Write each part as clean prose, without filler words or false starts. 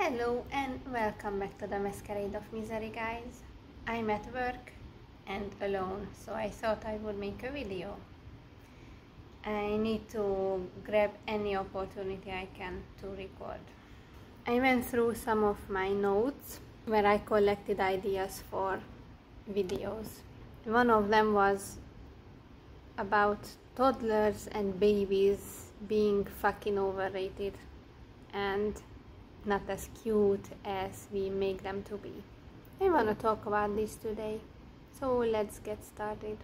Hello and welcome back to the Masquerade of Misery, guys. I'm at work and alone, so I thought I would make a video. I need to grab any opportunity I can to record. I went through some of my notes where I collected ideas for videos. One of them was about toddlers and babies being fucking overrated and not as cute as we make them to be. I want to talk about this today, so let's get started.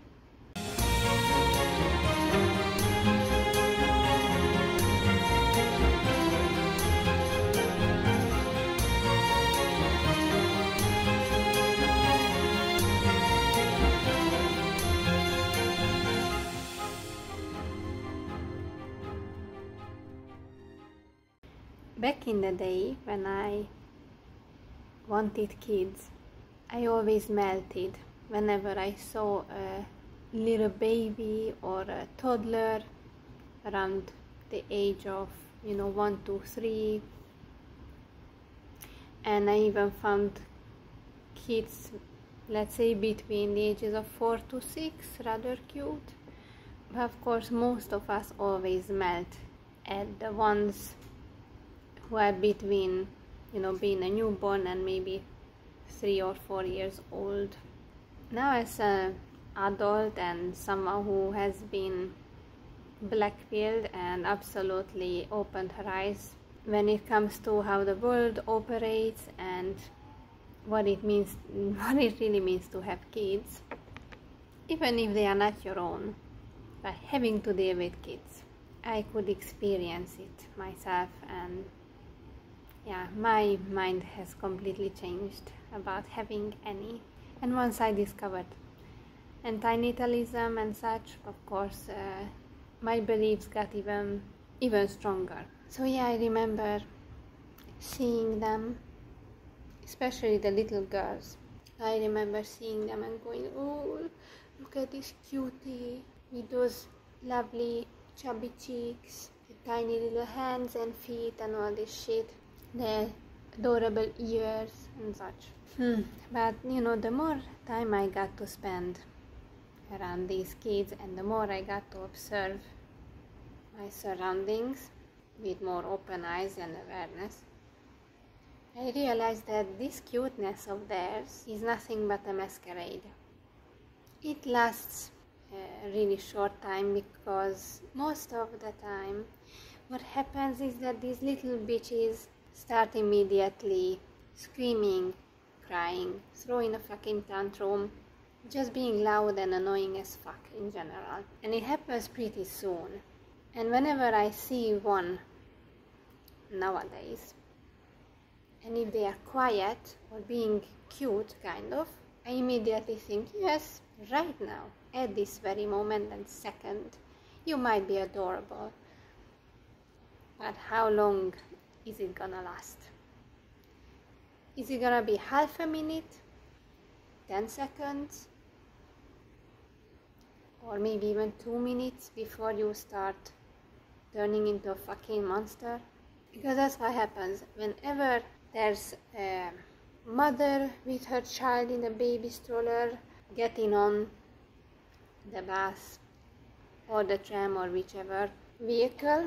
Back in the day, when I wanted kids, I always melted whenever I saw a little baby or a toddler around the age of 1 to 3, and I even found kids, let's say between the ages of 4 to 6, rather cute. But of course most of us always melt at the ones who are between being a newborn and maybe 3 or 4 years old. Now, as an adult and someone who has been black-pilled and absolutely opened her eyes when it comes to how the world operates and what it really means to have kids, even if they are not your own, but having to deal with kids, I could experience it myself, and yeah, my mind has completely changed about having any. And once I discovered antinatalism and such, of course, my beliefs got even stronger. So yeah, I remember seeing them, especially the little girls. I remember seeing them and going, oh, look at this cutie with those lovely chubby cheeks, tiny little hands and feet and all this shit. Their adorable ears and such. But the more time I got to spend around these kids and the more I got to observe my surroundings with more open eyes and awareness, I realized that this cuteness of theirs is nothing but a masquerade. It lasts a really short time, because most of the time what happens is that these little bitches start immediately screaming, crying, throwing a fucking tantrum, just being loud and annoying as fuck in general. And it happens pretty soon. And whenever I see one nowadays, and if they are quiet or being cute, kind of, I immediately think, yes, right now, at this very moment and second, you might be adorable. But how long is it gonna last? Is it gonna be half a minute, 10 seconds, or maybe even 2 minutes before you start turning into a fucking monster? Because that's what happens whenever there's a mother with her child in a baby stroller getting on the bus or the tram or whichever vehicle.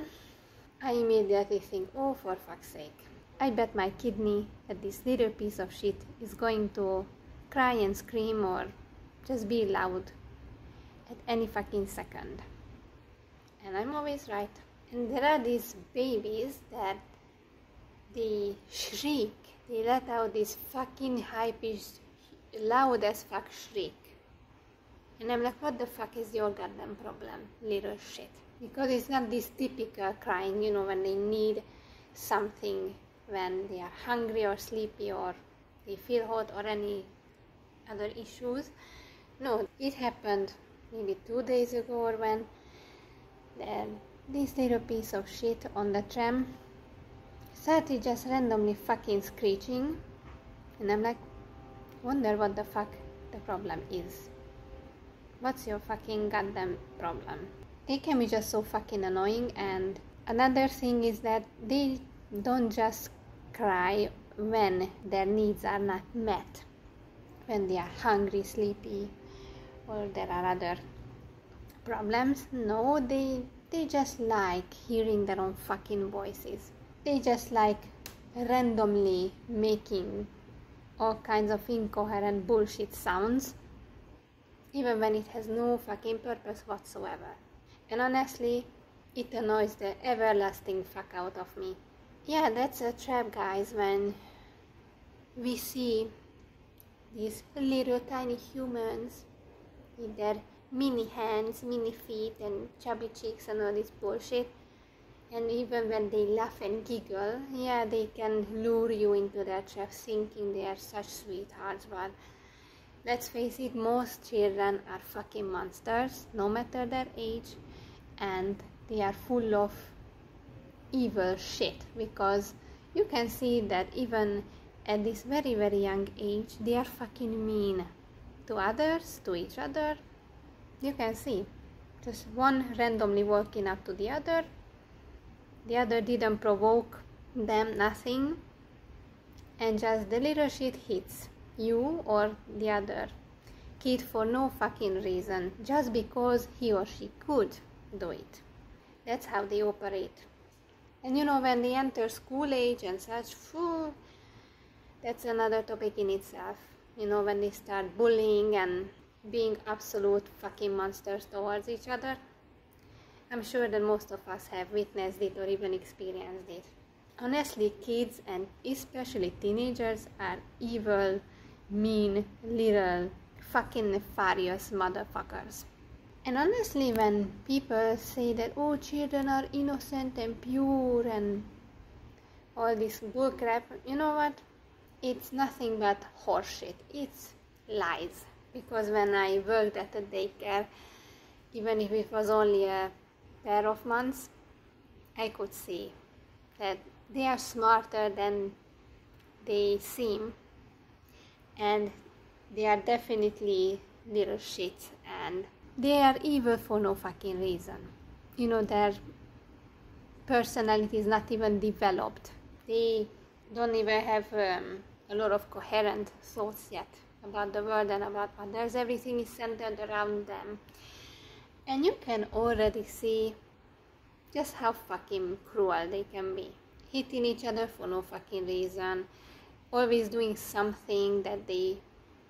I immediately think, oh, for fuck's sake, I bet my kidney that this little piece of shit is going to cry and scream or just be loud at any fucking second. And I'm always right. And there are these babies that they shriek, they let out this fucking high-pitched, loud as fuck shriek. And I'm like, what the fuck is your goddamn problem, little shit? Because it's not this typical crying, when they need something, when they are hungry or sleepy or they feel hot or any other issues. No, it happened maybe 2 days ago, or when this little piece of shit on the tram started just randomly fucking screeching. And I'm like, wonder what the fuck the problem is. What's your fucking goddamn problem? They can be just so fucking annoying. And another thing is that they don't just cry when their needs are not met, when they are hungry, sleepy, or there are other problems. No, they just like hearing their own fucking voices. They just like randomly making all kinds of incoherent bullshit sounds, even when it has no fucking purpose whatsoever. And honestly, it annoys the everlasting fuck out of me. Yeah, that's a trap, guys, when we see these little tiny humans with their mini hands, mini feet, and chubby cheeks and all this bullshit. And even when they laugh and giggle, yeah, they can lure you into their trap thinking they are such sweethearts. But let's face it, most children are fucking monsters, no matter their age, and they are full of evil shit, because you can see that even at this very, very young age, they are fucking mean to others, to each other. You can see, just one randomly walking up to the other didn't provoke them, nothing, and just the little shit hits you or the other kid for no fucking reason, just because he or she could do it. That's how they operate. And you know, when they enter school age and such, that's another topic in itself. You know, when they start bullying and being absolute fucking monsters towards each other. I'm sure that most of us have witnessed it or even experienced it. Honestly, kids and especially teenagers are evil, mean, little, fucking nefarious motherfuckers. And honestly, when people say that, oh, children are innocent and pure and all this bullcrap, you know what? It's nothing but horseshit. It's lies. Because when I worked at a daycare, even if it was only a pair of months, I could see that they are smarter than they seem, and they are definitely little shit, and they are evil for no fucking reason. You know, their personality is not even developed. They don't even have a lot of coherent thoughts yet about the world and about others. Everything is centered around them. And you can already see just how fucking cruel they can be. Hitting each other for no fucking reason. Always doing something that they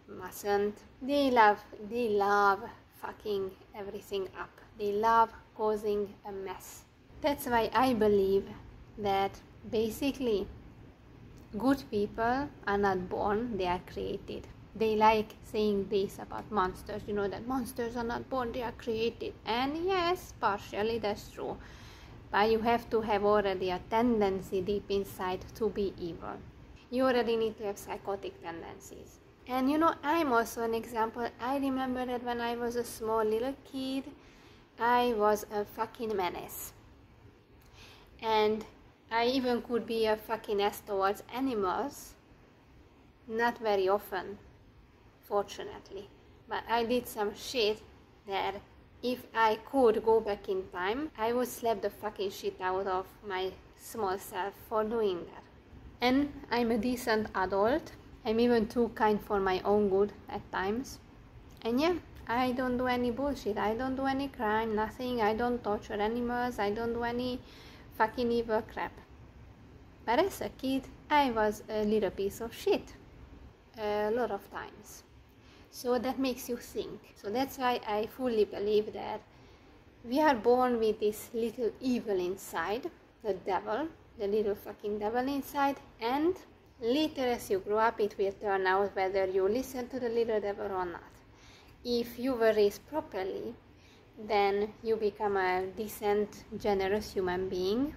mustn't. They love fucking everything up. They love causing a mess. That's why I believe that basically good people are not born, they are created. They like saying this about monsters, you know, that monsters are not born, they are created. And yes, partially that's true. But you have to have already a tendency deep inside to be evil. You already need to have psychotic tendencies. And you know, I'm also an example. I remember that when I was a small little kid, I was a fucking menace. And I even could be a fucking ass towards animals. Not very often, fortunately. But I did some shit that if I could go back in time, I would slap the fucking shit out of my small self for doing that. And I'm a decent adult. I'm even too kind for my own good at times. And yeah, I don't do any bullshit. I don't do any crime, nothing. I don't torture animals. I don't do any fucking evil crap. But as a kid, I was a little piece of shit. A lot of times. So that makes you think. So that's why I fully believe that we are born with this little evil inside, the devil, the little fucking devil inside, and later as you grow up, it will turn out whether you listen to the little devil or not. If you were raised properly, then you become a decent, generous human being.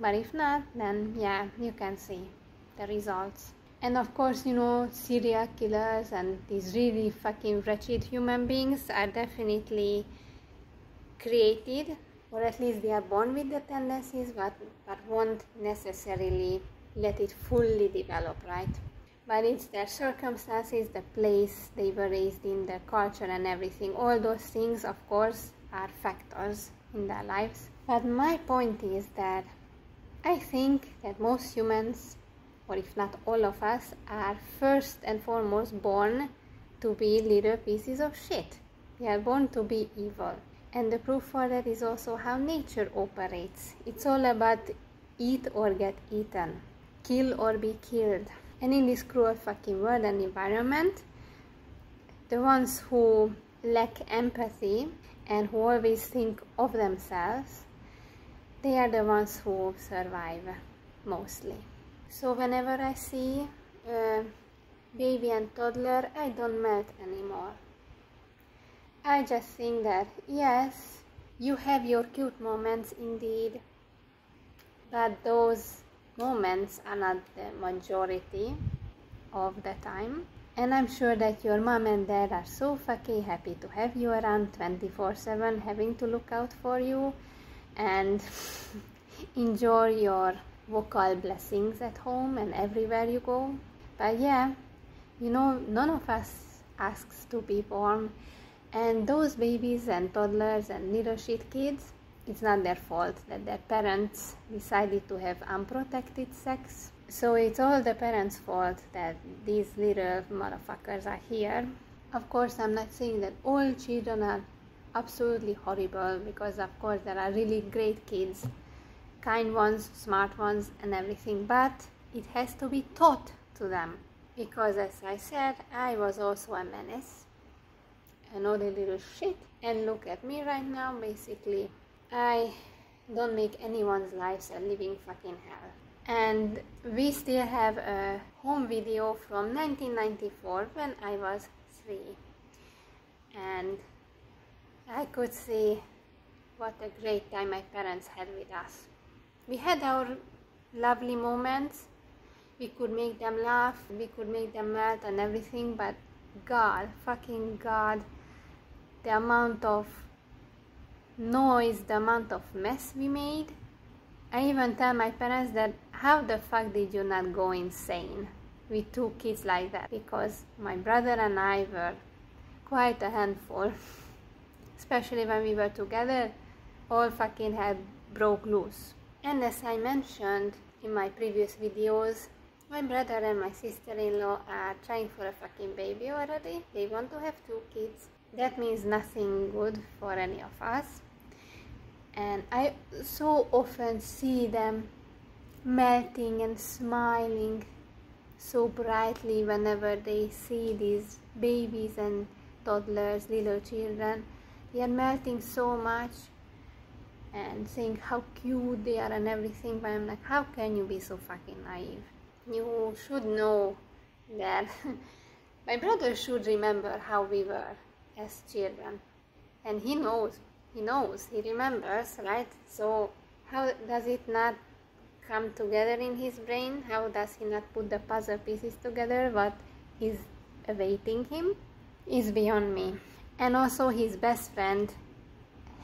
But if not, then yeah, you can see the results. And of course, you know, serial killers and these really fucking wretched human beings are definitely created, or at least they are born with the tendencies, but won't necessarily let it fully develop, right? But it's their circumstances, the place they were raised in, their culture and everything. All those things, of course, are factors in their lives. But my point is that I think that most humans or if not all of us, are first and foremost born to be little pieces of shit. We are born to be evil. And the proof for that is also how nature operates. It's all about eat or get eaten, kill or be killed. And in this cruel fucking world and environment, the ones who lack empathy and who always think of themselves, they are the ones who survive mostly. So whenever I see a baby and toddler, I don't melt anymore. I just think that, yes, you have your cute moments indeed, but those moments are not the majority of the time. And I'm sure that your mom and dad are so fucking happy to have you around 24/7, having to look out for you and enjoy your vocal blessings at home and everywhere you go. But yeah, you know, none of us asks to be born, and those babies and toddlers and little shit kids, it's not their fault that their parents decided to have unprotected sex. So it's all the parents' fault that these little motherfuckers are here. Of course, I'm not saying that all children are absolutely horrible, because of course there are really great kids, kind ones, smart ones and everything, but it has to be taught to them. Because as I said, I was also a menace, an ugly little shit, and look at me right now. Basically, I don't make anyone's lives a living fucking hell. And we still have a home video from 1994 when I was 3, and I could see what a great time my parents had with us. We had our lovely moments, we could make them laugh, we could make them melt and everything, but God, fucking God, the amount of noise, the amount of mess we made. I even tell my parents that how the fuck did you not go insane with 2 kids like that, because my brother and I were quite a handful. Especially when we were together, all fucking hell broke loose. And as I mentioned in my previous videos, my brother and my sister-in-law are trying for a fucking baby already. They want to have 2 kids. That means nothing good for any of us. And I so often see them melting and smiling so brightly whenever they see these babies and toddlers, little children. They are melting so much and saying how cute they are and everything, but I'm like, how can you be so fucking naive? You should know that my brother should remember how we were as children, and he knows, he remembers, right? So how does it not come together in his brain? How does he not put the puzzle pieces together? What is awaiting him is beyond me. And also his best friend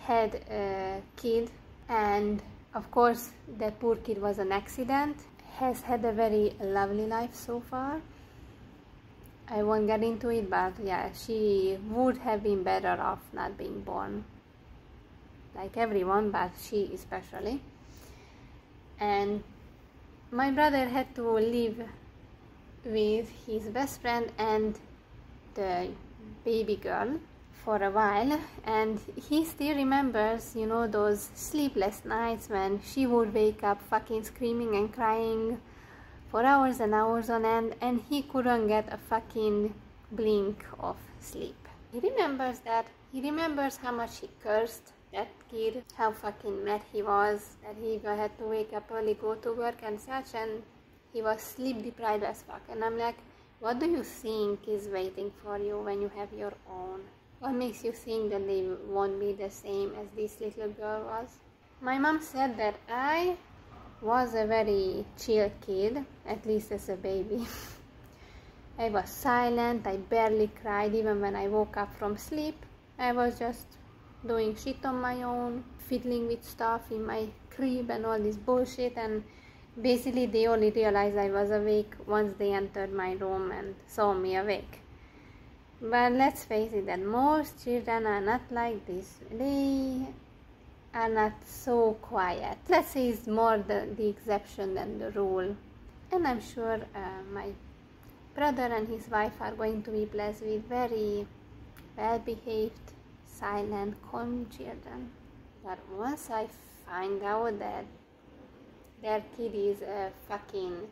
had a kid, and of course that poor kid was an accident. Has had a very lovely life so far. I won't get into it, but yeah, she would have been better off not being born, like everyone, but she especially. And my brother had to live with his best friend and the baby girl for a while, and he still remembers, you know, those sleepless nights when she would wake up fucking screaming and crying for hours and hours on end, and he couldn't get a fucking blink of sleep. He remembers that. He remembers how much he cursed that kid, how fucking mad he was that he had to wake up early, go to work and such, and he was sleep deprived as fuck. And I'm like, what do you think is waiting for you when you have your own? What makes you think that they won't be the same as this little girl was? My mom said that I was a very chill kid, at least as a baby. I was silent, I barely cried even when I woke up from sleep. I was just doing shit on my own, fiddling with stuff in my crib and all this bullshit, and basically they only realized I was awake once they entered my room and saw me awake. But let's face it, that most children are not like this. They are not so quiet. Let's say it's more the exception than the rule. And I'm sure my brother and his wife are going to be blessed with very well-behaved, silent, calm children. But once I find out that their kid is a fucking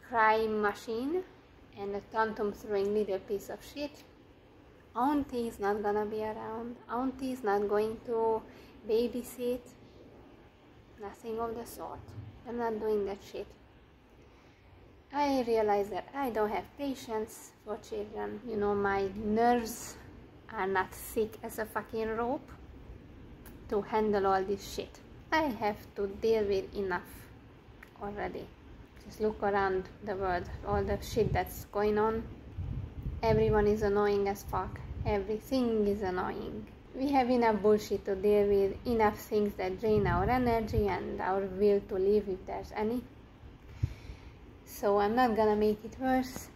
crime machine and a tantrum-throwing little piece of shit, Auntie is not gonna be around. Auntie is not going to babysit. Nothing of the sort. I'm not doing that shit. I realize that I don't have patience for children. You know, my nerves are not thick as a fucking rope to handle all this shit. I have to deal with enough already. Just look around the world, all the shit that's going on. Everyone is annoying as fuck. Everything is annoying. We have enough bullshit to deal with, enough things that drain our energy and our will to live if there's any. So I'm not gonna make it worse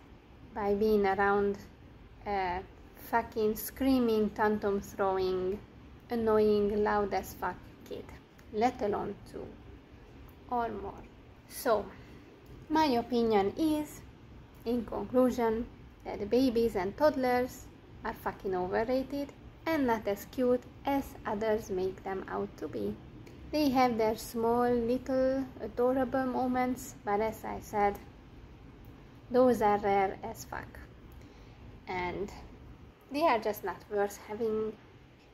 by being around a fucking screaming, tantrum throwing, annoying, loud as fuck kid, let alone 2 or more. So my opinion is, in conclusion, that babies and toddlers are fucking overrated and not as cute as others make them out to be. They have their small, little, adorable moments, but as I said, those are rare as fuck. And they are just not worth having.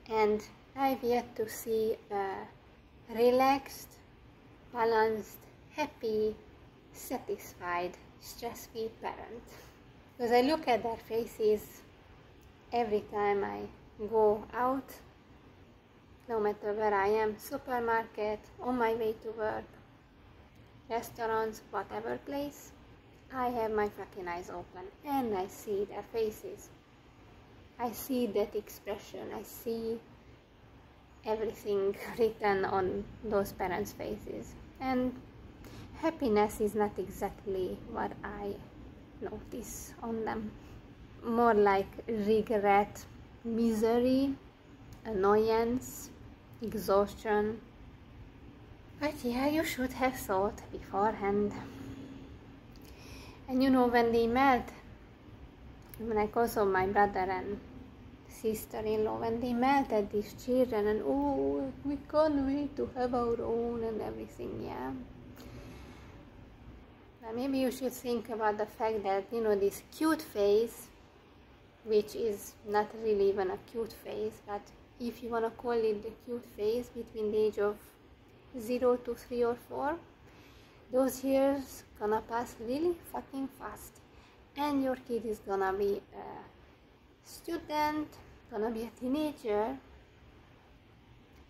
And I've yet to see a relaxed, balanced, happy, satisfied, stress-free parent. Because I look at their faces every time I go out, no matter where I am, supermarket, on my way to work, restaurants, whatever place, I have my fucking eyes open and I see their faces. I see that expression, I see everything written on those parents' faces. And happiness is not exactly what I notice on them. More like regret, misery, annoyance, exhaustion. But yeah, you should have thought beforehand. And you know, when they met, like also my brother and sister-in-law, when they met at these children and oh, we can't wait to have our own and everything, yeah. But maybe you should think about the fact that, you know, this cute phase, which is not really even a cute phase, but if you want to call it the cute phase between the age of 0 to 3 or 4, those years gonna pass really fucking fast. And your kid is gonna be a student, gonna be a teenager,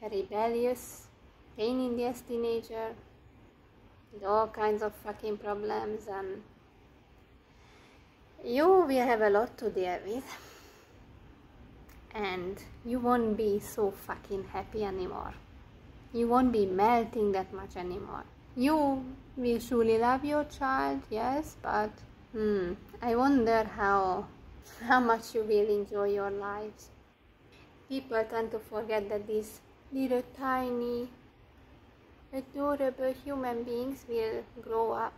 a rebellious, pain in the ass teenager, with all kinds of fucking problems, and you will have a lot to deal with. And you won't be so fucking happy anymore. You won't be melting that much anymore. You will surely love your child, yes, but I wonder how much you will enjoy your lives. People tend to forget that these little tiny, adorable human beings will grow up,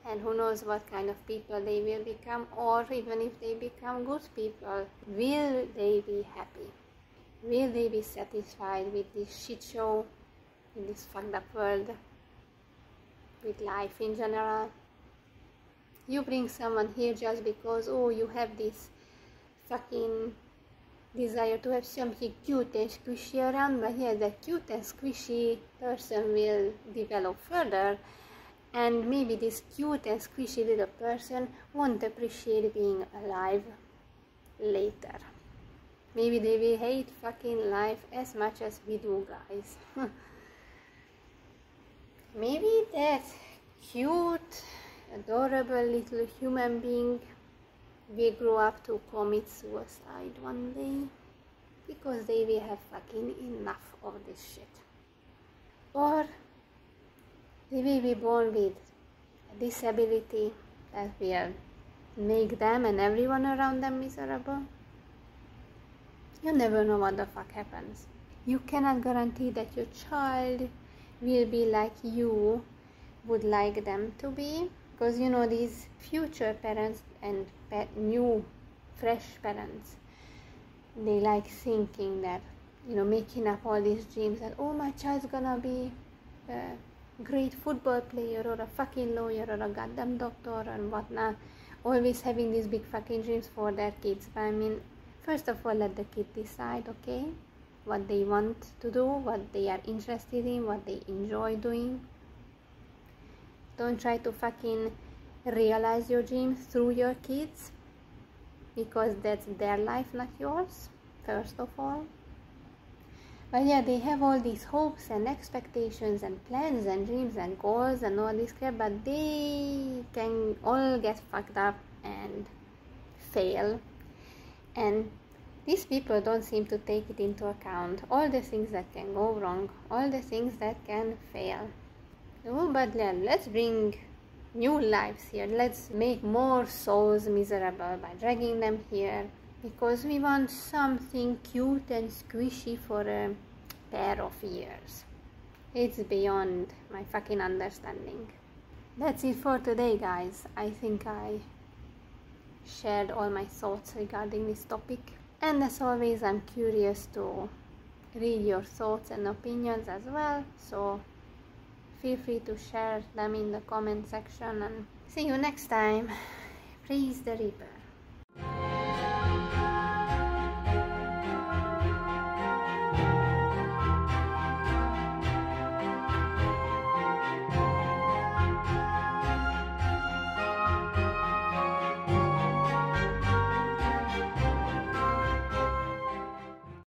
and who knows what kind of people they will become, or even if they become good people, will they be happy? Will they be satisfied with this shit show, in this fucked up world, with life in general? You bring someone here just because, oh, you have this fucking desire to have something cute and squishy around, but yeah, the cute and squishy person will develop further, and maybe this cute and squishy little person won't appreciate being alive later. Maybe they will hate fucking life as much as we do, guys. Maybe that cute, adorable little human being will grow up to commit suicide one day because they will have fucking enough of this shit. Or they will be born with a disability that will make them and everyone around them miserable. You never know what the fuck happens. You cannot guarantee that your child will be like you would like them to be, Because you know, these future parents and new fresh parents, they like thinking that, you know, making up all these dreams that, oh, my child's gonna be a great football player or a fucking lawyer or a goddamn doctor and whatnot, always having these big fucking dreams for their kids. But I mean, first of all, let the kid decide, okay, what they want to do, what they are interested in, what they enjoy doing. Don't try to fucking realize your dreams through your kids, because that's their life, not yours, first of all. But yeah, they have all these hopes and expectations and plans and dreams and goals and all this crap, but they can all get fucked up and fail. And these people don't seem to take it into account, all the things that can go wrong, all the things that can fail. Oh, but let's bring new lives here. Let's make more souls miserable by dragging them here, because we want something cute and squishy for a pair of ears. It's beyond my fucking understanding. That's it for today, guys. I think I shared all my thoughts regarding this topic. And as always, I'm curious to read your thoughts and opinions as well. So feel free to share them in the comment section, and see you next time. Praise the Reaper.